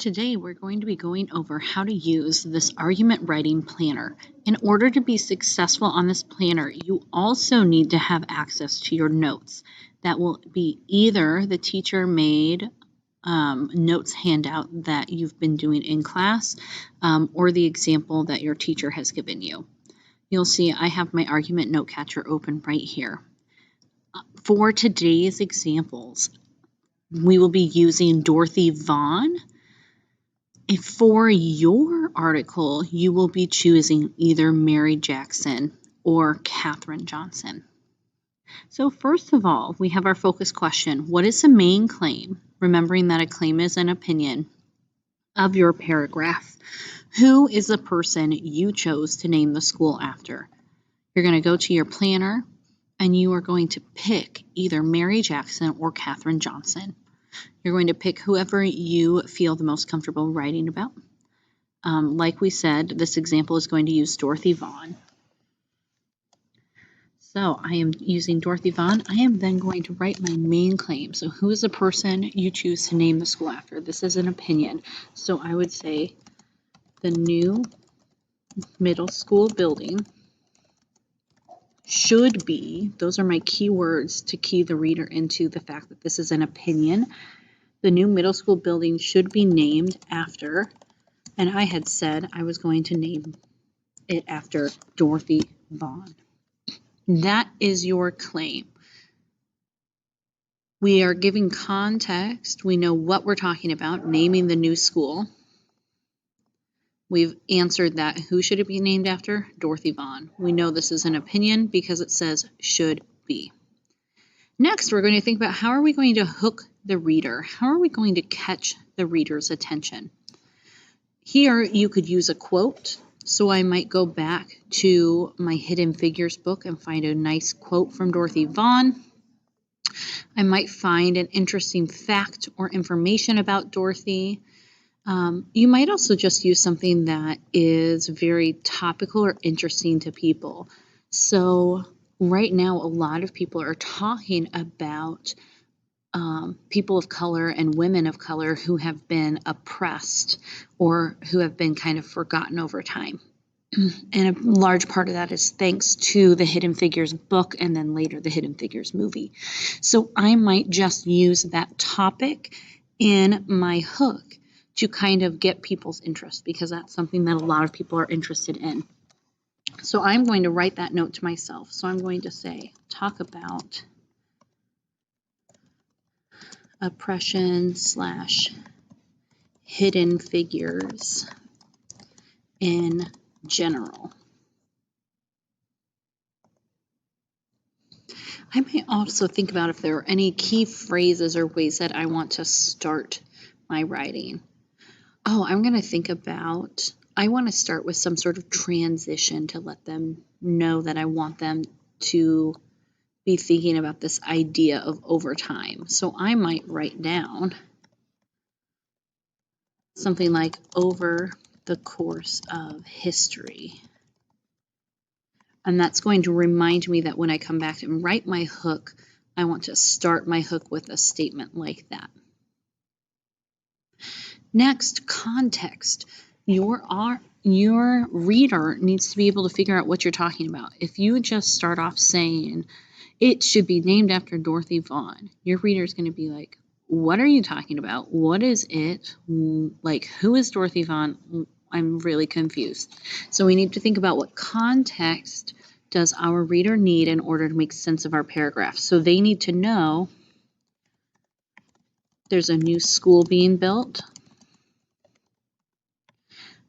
today we're going to be going over how to use this argument writing planner. In order to be successful on this planner, you also need to have access to your notes. That will be either the teacher made notes handout that you've been doing in class or the example that your teacher has given you. You'll see I have my argument note catcher open right here. For today's examples, we will be using Dorothy Vaughan. For your article, you will be choosing either Mary Jackson or Katherine Johnson. So first of all, we have our focus question. What is the main claim? Remembering that a claim is an opinion of your paragraph. Who is the person you chose to name the school after? You're going to go to your planner and you are going to pick either Mary Jackson or Katherine Johnson. You're going to pick whoever you feel the most comfortable writing about. Like we said, this example is going to use Dorothy Vaughan. So I am using Dorothy Vaughan. I am then going to write my main claim. So who is the person you choose to name the school after? This is an opinion. So I would say the new middle school building should be, those are my key words to key the reader into the fact that this is an opinion. The new middle school building should be named after, and I had said I was going to name it after Dorothy Vaughan. That is your claim. We are giving context. We know what we're talking about, naming the new school. We've answered that. Who should it be named after? Dorothy Vaughan. We know this is an opinion because it says should be. Next, we're going to think about how are we going to hook the reader? How are we going to catch the reader's attention? Here, you could use a quote. So I might go back to my Hidden Figures book and find a nice quote from Dorothy Vaughan. I might find an interesting fact or information about Dorothy. You might also just use something that is very topical or interesting to people. So right now, a lot of people are talking about people of color and women of color who have been oppressed or who have been kind of forgotten over time. And a large part of that is thanks to the Hidden Figures book and then later the Hidden Figures movie. So I might just use that topic in my hook to kind of get people's interest because that's something that a lot of people are interested in. So I'm going to write that note to myself. So I'm going to say, talk about oppression / hidden figures in general. I might also think about if there are any key phrases or ways that I want to start my writing. I'm going to think about, I want to start with some sort of transition to let them know that I want them to be thinking about this idea of overtime. So I might write down something like over the course of history. And that's going to remind me that when I come back and write my hook, I want to start my hook with a statement like that. Next, context. Your reader needs to be able to figure out what you're talking about. If you just start off saying, it should be named after Dorothy Vaughan, your reader is going to be like, what are you talking about? What is it? Like, who is Dorothy Vaughan? I'm really confused. So we need to think about what context does our reader need in order to make sense of our paragraph. So they need to know there's a new school being built.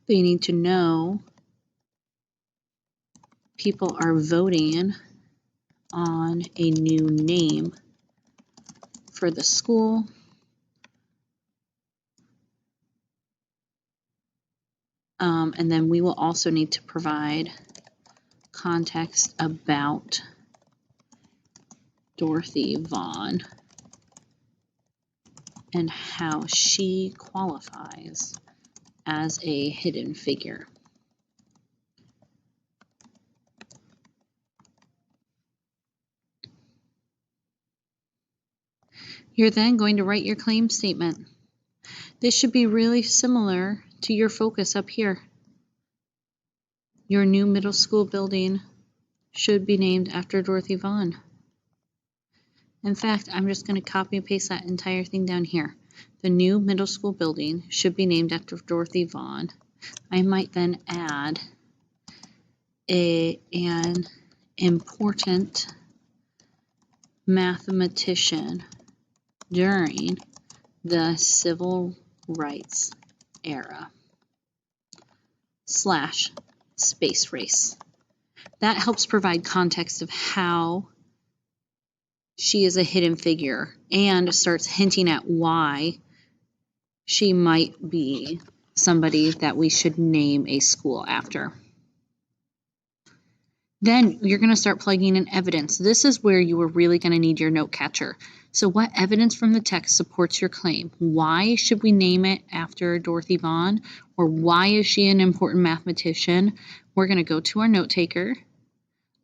They need to know people are voting on a new name for the school. And then we will also need to provide context about Dorothy Vaughan and how she qualifies as a hidden figure. You're then going to write your claim statement. This should be really similar to your focus up here. Your new middle school building should be named after Dorothy Vaughan. In fact, I'm just going to copy and paste that entire thing down here. The new middle school building should be named after Dorothy Vaughan. I might then add an important mathematician during the civil rights era / space race. That helps provide context of how she is a hidden figure and starts hinting at why she might be somebody that we should name a school after. Then you're going to start plugging in evidence. This is where you are really going to need your note catcher. So what evidence from the text supports your claim? Why should we name it after Dorothy Vaughan? Or why is she an important mathematician? We're going to go to our note taker.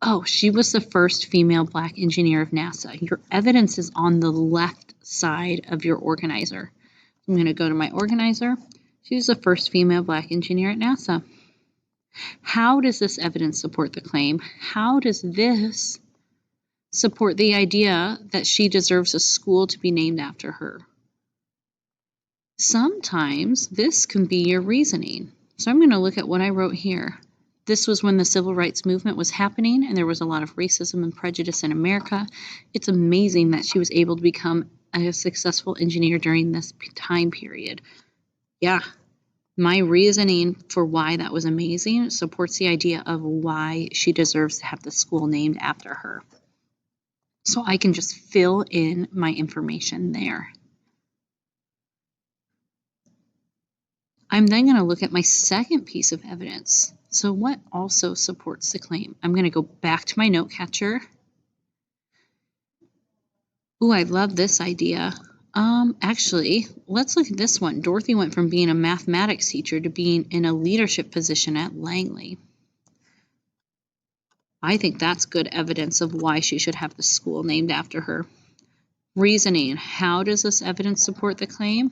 Oh, she was the first female Black engineer of NASA. Your evidence is on the left side of your organizer. I'm going to go to my organizer. She was the first female Black engineer at NASA. How does this evidence support the claim? How does this support the idea that she deserves a school to be named after her? Sometimes this can be your reasoning. So I'm going to look at what I wrote here. This was when the civil rights movement was happening and there was a lot of racism and prejudice in America. It's amazing that she was able to become a successful engineer during this time period. Yeah, my reasoning for why that was amazing supports the idea of why she deserves to have the school named after her. So I can just fill in my information there. I'm then going to look at my second piece of evidence. So what also supports the claim? I'm going to go back to my note catcher. Ooh, I love this idea. Actually, let's look at this one. Dorothy went from being a mathematics teacher to being in a leadership position at Langley. I think that's good evidence of why she should have the school named after her. Reasoning. How does this evidence support the claim?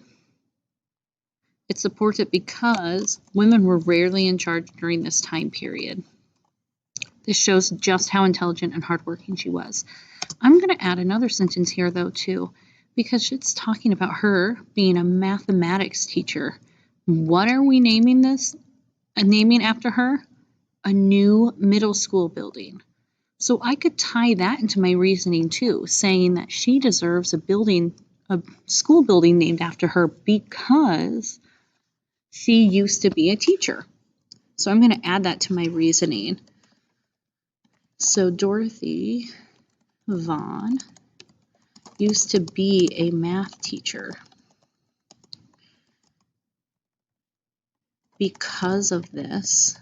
It supports it because women were rarely in charge during this time period. This shows just how intelligent and hardworking she was. I'm going to add another sentence here, though, too, because it's talking about her being a mathematics teacher. What are we naming this? Naming after her? A new middle school building. So I could tie that into my reasoning, too, saying that she deserves a school building named after her because she used to be a teacher. So I'm going to add that to my reasoning. So Dorothy Vaughan used to be a math teacher. Because of this,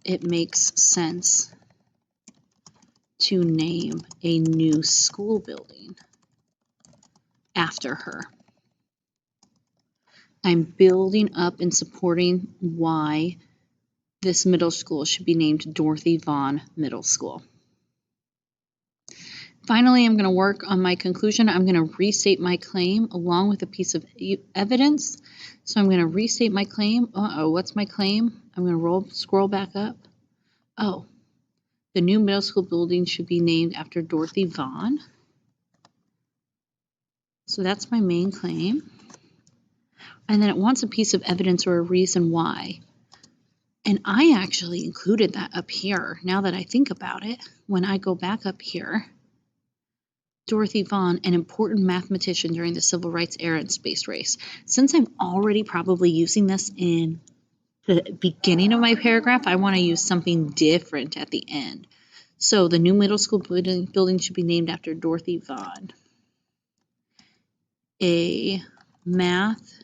it makes sense to name a new school building after her. I'm building up and supporting why this middle school should be named Dorothy Vaughan Middle School. Finally, I'm going to work on my conclusion. I'm going to restate my claim along with a piece of evidence. So I'm going to restate my claim. What's my claim? I'm going to scroll back up. Oh, the new middle school building should be named after Dorothy Vaughan. So that's my main claim. And then it wants a piece of evidence or a reason why. And I actually included that up here. Now that I think about it, when I go back up here, Dorothy Vaughan, an important mathematician during the civil rights era and space race. Since I'm already probably using this in the beginning of my paragraph, I want to use something different at the end. So the new middle school building should be named after Dorothy Vaughan, a math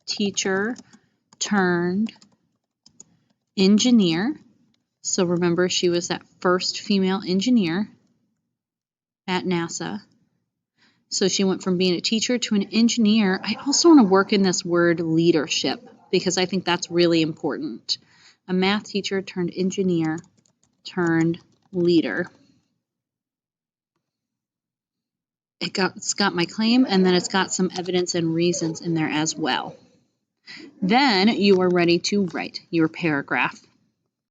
teacher turned engineer. So remember, she was that first female engineer at NASA. So she went from being a teacher to an engineer. I also want to work in this word leadership because I think that's really important. A math teacher turned engineer turned leader. It's got my claim, and then it's got some evidence and reasons in there as well. Then you are ready to write your paragraph.